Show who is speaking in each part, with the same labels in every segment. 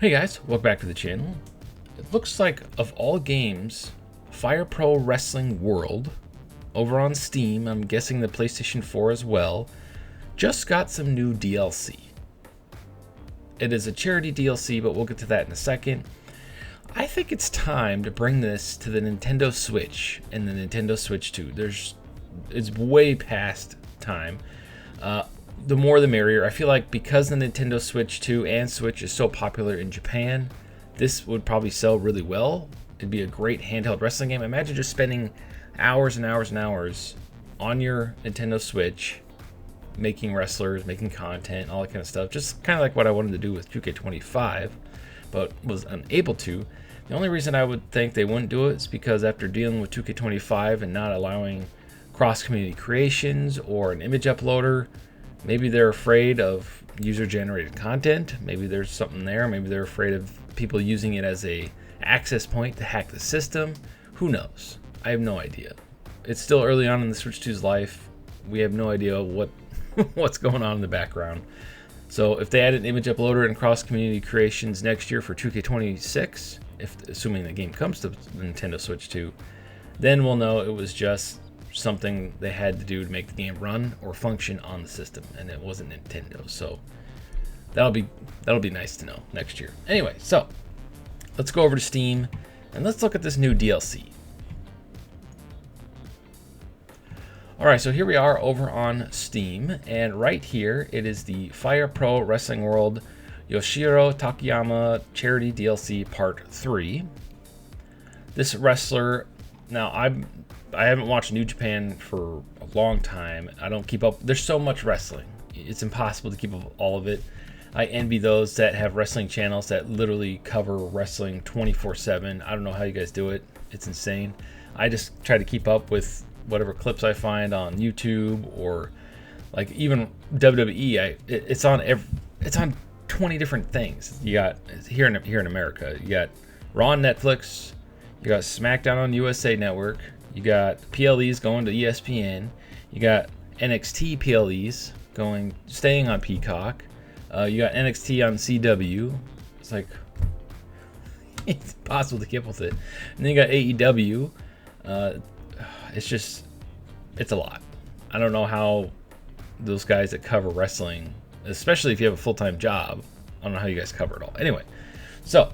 Speaker 1: Hey guys, welcome back to the channel. It looks like, of all games, Fire Pro Wrestling World, over on Steam, I'm guessing the PlayStation 4 as well, just got some new DLC. It is a charity DLC, but we'll get to that in a second. I think it's time to bring this to the Nintendo Switch and the Nintendo Switch 2. It's way past time. The more the merrier. I feel like because the Nintendo Switch 2 and Switch is so popular in Japan, this would probably sell really well. It'd be a great handheld wrestling game. Imagine just spending hours and hours and hours on your Nintendo Switch making wrestlers, making content, all that kind of stuff. Just kind of like what I wanted to do with 2K25, but was unable to. The only reason I would think they wouldn't do it is because after dealing with 2K25 and not allowing cross-community creations or an image uploader, maybe they're afraid of user-generated content. Maybe there's something there. Maybe they're afraid of people using it as a access point to hack the system. Who knows? I have no idea. It's still early on in the Switch 2's life. We have no idea what's going on in the background. So if they add an image uploader and cross-community creations next year for 2K26, assuming the game comes to the Nintendo Switch 2, then we'll know it was just something they had to do to make the game run or function on the system, and it wasn't Nintendo. So that'll be nice to know next year. Anyway, so let's go over to Steam and let's look at this new DLC. Alright, so here we are over on Steam, and right here it is the Fire Pro Wrestling World Yoshihiro Takayama Charity DLC Part 3. This wrestler, now I haven't watched New Japan for a long time. I don't keep up. There's so much wrestling. It's impossible to keep up with all of it. I envy those that have wrestling channels that literally cover wrestling 24/7. I don't know how you guys do it. It's insane. I just try to keep up with whatever clips I find on YouTube, or like even WWE. It's on 20 different things. You got here in America. You got Raw on Netflix. You got SmackDown on USA Network. You got PLEs going to ESPN. You got NXT PLEs staying on Peacock. You got NXT on CW. It's like it's impossible to keep up with it. And then you got AEW. It's a lot. I don't know how those guys that cover wrestling, especially if you have a full-time job, I don't know how you guys cover it all. Anyway, so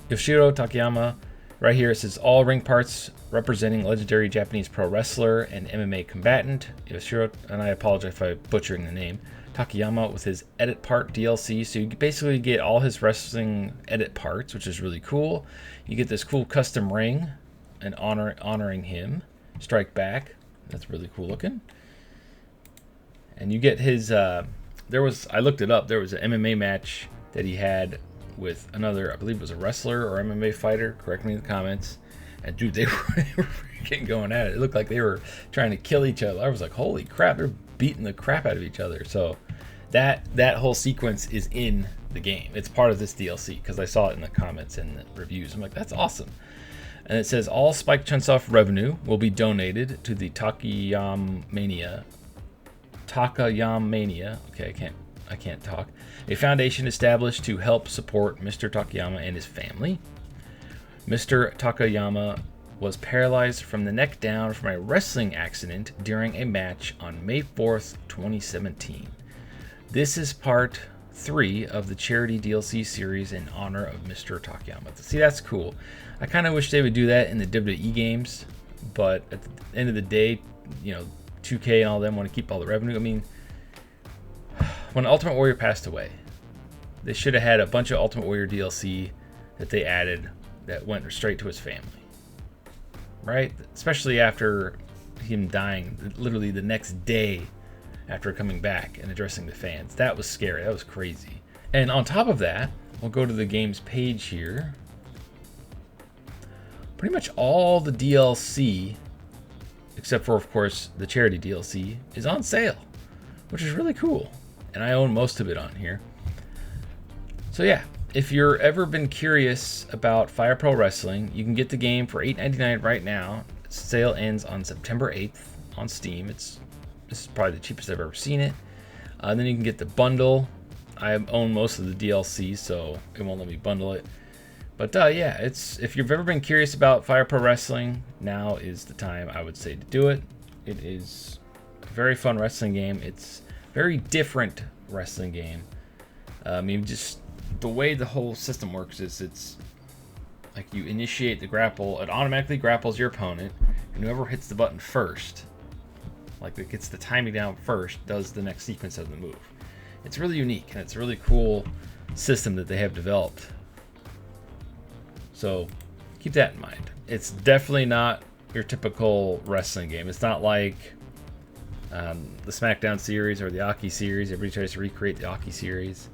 Speaker 1: Yoshihiro Takayama, right here it says all ring parts representing legendary Japanese pro wrestler and MMA combatant Yoshihiro, and I apologize if I'm butchering the name, Takayama, with his edit part DLC. So you basically get all his wrestling edit parts, which is really cool. You get this cool custom ring and honoring him. Strike back. That's really cool looking. And you get his I looked it up, there was an MMA match that he had with another, I believe it was a wrestler or MMA fighter, correct me in the comments. And dude, they were freaking going at it. It looked like they were trying to kill each other. I was like, holy crap, they're beating the crap out of each other. So that whole sequence is in the game. It's part of this DLC because I saw it in the comments and the reviews. I'm like, that's awesome. And it says all Spike Chunsoft revenue will be donated to the Takayama Mania. Okay, I can't talk. A foundation established to help support Mr. Takayama and his family. Mr. Takayama was paralyzed from the neck down from a wrestling accident during a match on May 4th, 2017. This is part 3 of the charity DLC series in honor of Mr. Takayama. See, that's cool. I kind of wish they would do that in the WWE games, but at the end of the day, 2K and all them want to keep all the revenue. I mean, when Ultimate Warrior passed away, they should have had a bunch of Ultimate Warrior DLC that they added that went straight to his family, right? Especially after him dying literally the next day after coming back and addressing the fans. That was scary. That was crazy. And on top of that, we'll go to the game's page here. Pretty much all the DLC, except for, of course, the charity DLC, is on sale, which is really cool. And I own most of it on here. So yeah, if you're ever been curious about Fire Pro Wrestling, you can get the game for $8.99 right now. Sale ends on September 8th on Steam. This is probably the cheapest I've ever seen it. Then you can get the bundle I own most of the DLC, so it won't let me bundle it. But yeah, if you've ever been curious about Fire Pro Wrestling, now is the time, I would say, to do it. It is a very fun wrestling game. It's a very different wrestling game. I mean, just the way the whole system works is it's like you initiate the grapple, it automatically grapples your opponent, and whoever hits the button first, like that gets the timing down first, does the next sequence of the move. It's really unique, and it's a really cool system that they have developed. So keep that in mind. It's definitely not your typical wrestling game. It's not like the SmackDown series or the Aki series. Everybody tries to recreate the Aki series.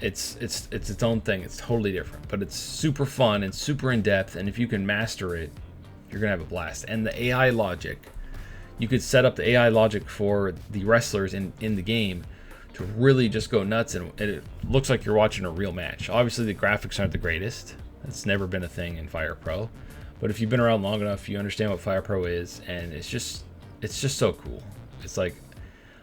Speaker 1: It's its own thing. It's totally different, but it's super fun and super in depth. And if you can master it, you're gonna have a blast. And the AI logic, you could set up the AI logic for the wrestlers in the game to really just go nuts, and it looks like you're watching a real match. Obviously, the graphics aren't the greatest. That's never been a thing in Fire Pro, but if you've been around long enough, you understand what Fire Pro is, and it's just so cool. It's like,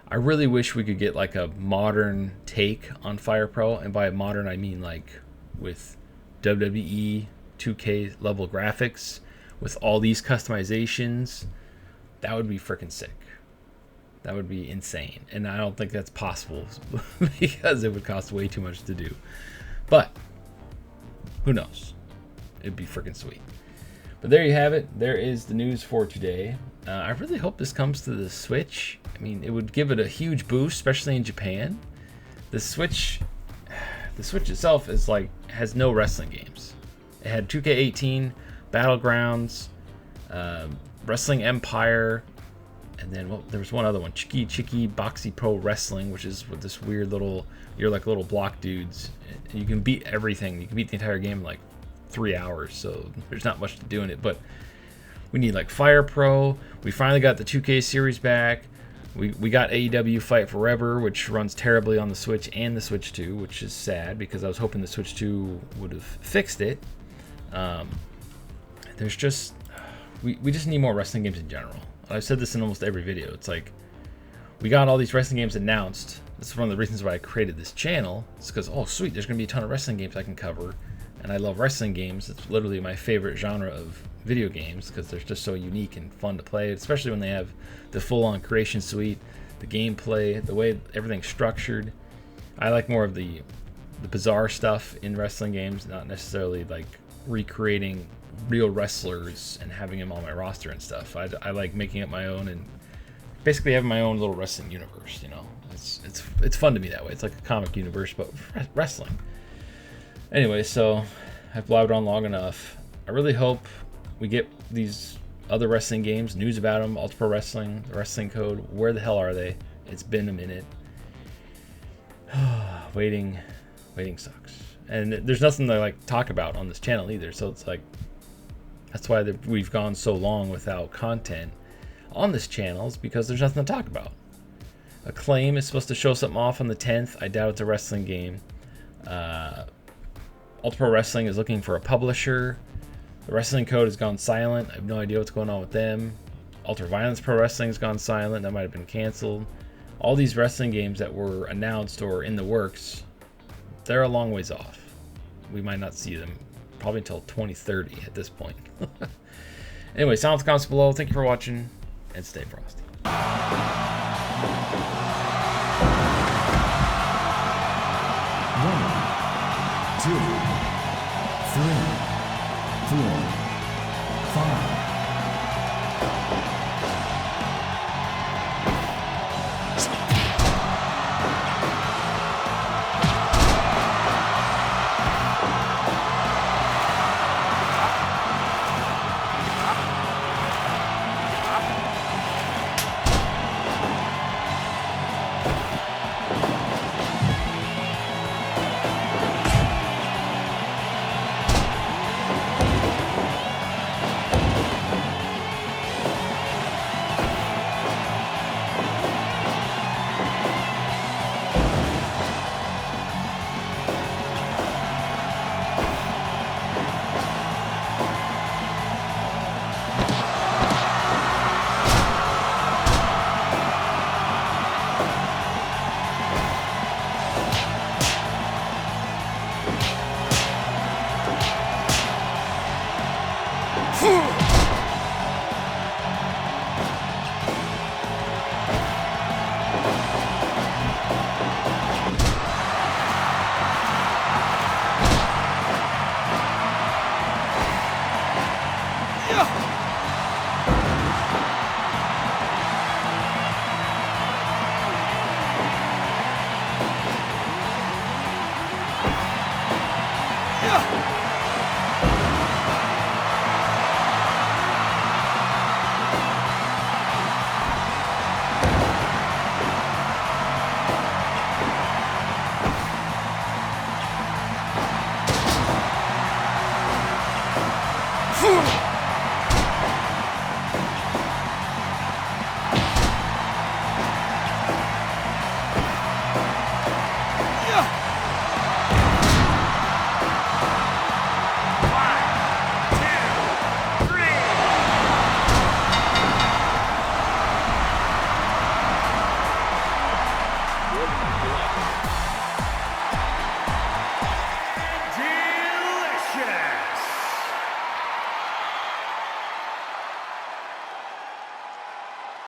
Speaker 1: I really wish we could get like a modern take on Fire Pro, and by modern I mean like with WWE 2K level graphics with all these customizations. That would be freaking sick. That would be insane, and I don't think that's possible because it would cost way too much to do. But who knows? It'd be freaking sweet. But there you have it. There is the news for today. I really hope this comes to the Switch. I mean, it would give it a huge boost, especially in Japan. The Switch itself is like, has no wrestling games. It had 2K18, Battlegrounds, Wrestling Empire, and then there was one other one, Chiki Boxy Pro Wrestling, which is with this weird little, you're like little block dudes, and you can beat everything. You can beat the entire game in like 3 hours, so there's not much to do in it. But we need like Fire Pro. We finally got the 2K series back. We got AEW Fight Forever, which runs terribly on the Switch and the Switch 2, which is sad because I was hoping the Switch 2 would have fixed it. There's just, we just need more wrestling games in general. I've said this in almost every video. It's like, we got all these wrestling games announced. This is one of the reasons why I created this channel. It's because, oh sweet, there's going to be a ton of wrestling games I can cover. And I love wrestling games. It's literally my favorite genre of video games because they're just so unique and fun to play, especially when they have the full-on creation suite, the gameplay, the way everything's structured. I like more of the bizarre stuff in wrestling games, not necessarily like recreating real wrestlers and having them on my roster and stuff. I like making up my own and basically having my own little wrestling universe. You know, it's fun to me that way. It's like a comic universe, but wrestling. Anyway, so I've blabbed on long enough. I really hope we get these other wrestling games, news about them, Ultra Pro Wrestling, the Wrestling Code. Where the hell are they? It's been a minute. Waiting sucks. And there's nothing to like talk about on this channel either. So it's like, that's why we've gone so long without content on this channel, is because there's nothing to talk about. Acclaim is supposed to show something off on the 10th. I doubt it's a wrestling game. Ultra Pro Wrestling is looking for a publisher. The Wrestling Code has gone silent. I have no idea what's going on with them. Ultra Violence Pro Wrestling has gone silent. That might have been canceled. All these wrestling games that were announced or in the works, they're a long ways off. We might not see them probably until 2030 at this point. Anyway, silence comments below. Thank you for watching, and stay frosty.
Speaker 2: 2, 3, 4, 5.
Speaker 3: Yeah.